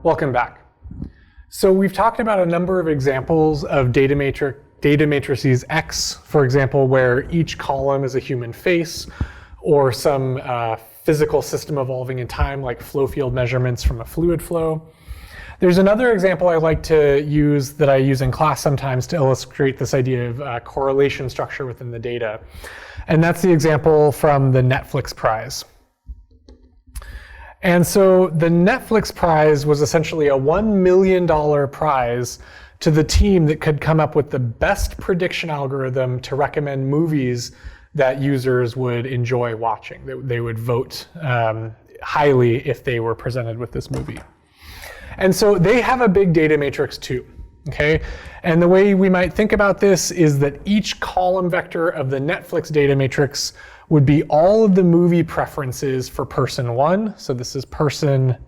Welcome back. So we've talked about a number of examples of data matrices X, for example, where each column is a human face, or some physical system evolving in time, like flow field measurements from a fluid flow. There's another example I like to use that I use in class sometimes to illustrate this idea of correlation structure within the data. And that's the example from the Netflix prize. And so the Netflix prize was essentially a $1 million prize to the team that could come up with the best prediction algorithm to recommend movies that users would enjoy watching. They would vote highly if they were presented with this movie. And so they have a big data matrix too, okay? And the way we might think about this is that each column vector of the Netflix data matrix would be all of the movie preferences for person one. So this is person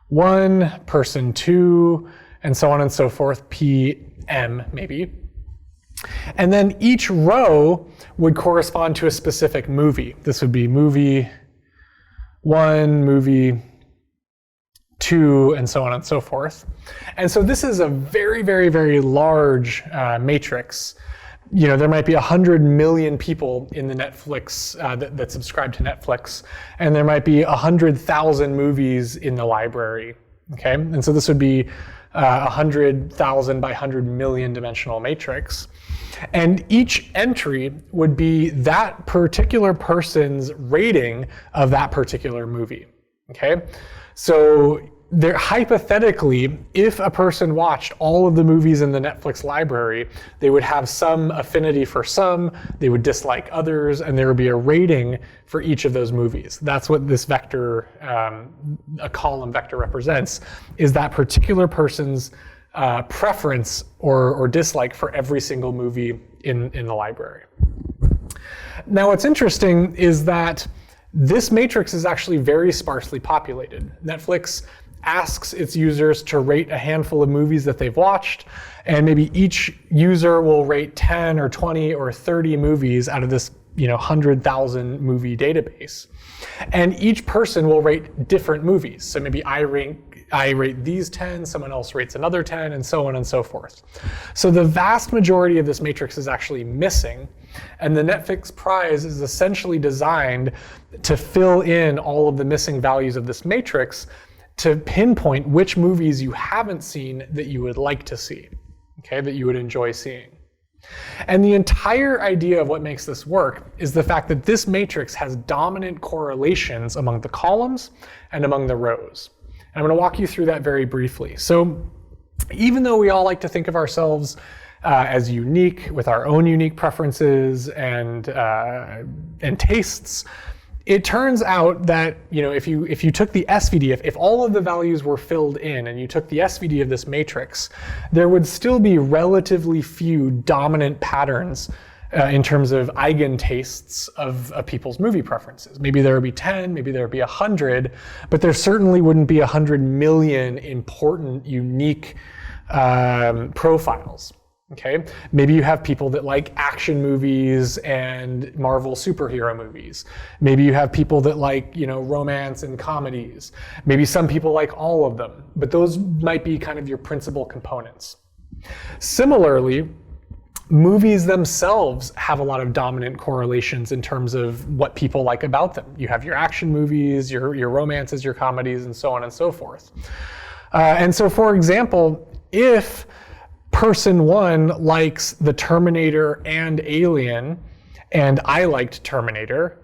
one, person two, and so on and so forth, PM maybe. And then each row would correspond to a specific movie. This would be movie one, movie two, and so on and so forth. And so this is a very, very, very large matrix. You know, there might be 100 million people in the Netflix that subscribe to Netflix, and there might be 100,000 movies in the library. Okay, and so this would be 100,000 by 100 million dimensional matrix, and each entry would be that particular person's rating of that particular movie. Okay, so there, hypothetically, if a person watched all of the movies in the Netflix library, they would have some affinity for some, they would dislike others, and there would be a rating for each of those movies. That's what this vector, a column vector represents, is that particular person's preference or dislike for every single movie in the library. Now what's interesting is that this matrix is actually very sparsely populated. Netflix asks its users to rate a handful of movies that they've watched, and maybe each user will rate 10 or 20 or 30 movies out of this 100,000 movie database. And each person will rate different movies. So maybe I rate these 10, someone else rates another 10, and so on and so forth. So the vast majority of this matrix is actually missing, and the Netflix prize is essentially designed to fill in all of the missing values of this matrix to pinpoint which movies you haven't seen that you would like to see, okay, that you would enjoy seeing. And the entire idea of what makes this work is the fact that this matrix has dominant correlations among the columns and among the rows. And I'm going to walk you through that very briefly. So even though we all like to think of ourselves as unique with our own unique preferences and tastes, it turns out that if you took the SVD, if all of the values were filled in and you took the SVD of this matrix, there would still be relatively few dominant patterns in terms of eigentastes of people's movie preferences. Maybe there would be 10, maybe there would be 100, but there certainly wouldn't be 100 million important, unique profiles. Okay, maybe you have people that like action movies and Marvel superhero movies. Maybe you have people that like, romance and comedies. Maybe some people like all of them, but those might be kind of your principal components. Similarly, movies themselves have a lot of dominant correlations in terms of what people like about them. You have your action movies, your romances, your comedies, and so on and so forth. And so, for example, if person one likes the Terminator and Alien, and I liked Terminator,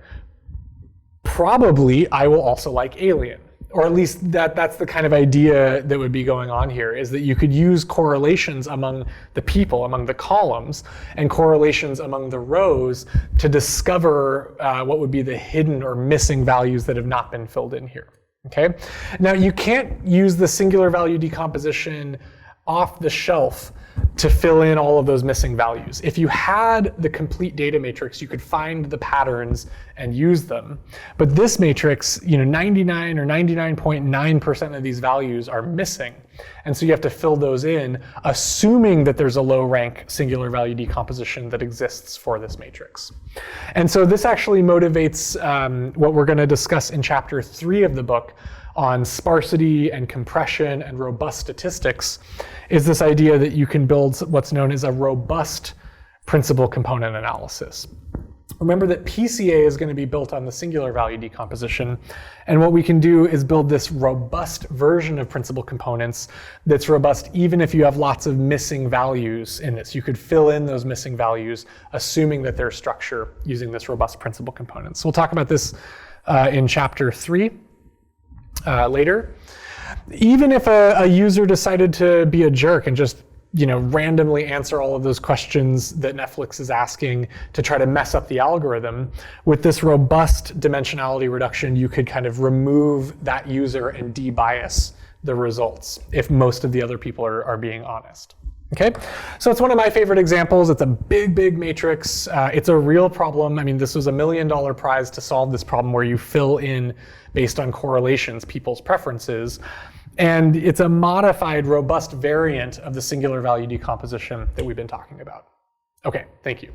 probably I will also like Alien. Or at least that's the kind of idea that would be going on here, is that you could use correlations among the people, among the columns, and correlations among the rows to discover what would be the hidden or missing values that have not been filled in here. Okay? Now you can't use the singular value decomposition off the shelf to fill in all of those missing values. If you had the complete data matrix, you could find the patterns and use them. But this matrix, 99 or 99.9% of these values are missing. And so you have to fill those in, assuming that there's a low rank singular value decomposition that exists for this matrix. And so this actually motivates what we're going to discuss in chapter 3 of the book on sparsity and compression and robust statistics is this idea that you can build what's known as a robust principal component analysis. Remember that PCA is going to be built on the singular value decomposition, and what we can do is build this robust version of principal components that's robust even if you have lots of missing values in this. You could fill in those missing values assuming that there's structure using this robust principal component. So we'll talk about this in chapter 3 later. Even if a user decided to be a jerk and just randomly answer all of those questions that Netflix is asking to try to mess up the algorithm, with this robust dimensionality reduction, you could kind of remove that user and debias the results if most of the other people are being honest. Okay, so it's one of my favorite examples. It's a big matrix. It's a real problem. I mean, this was $1 million prize to solve this problem where you fill in based on correlations, people's preferences. And it's a modified, robust variant of the singular value decomposition that we've been talking about. Okay, thank you.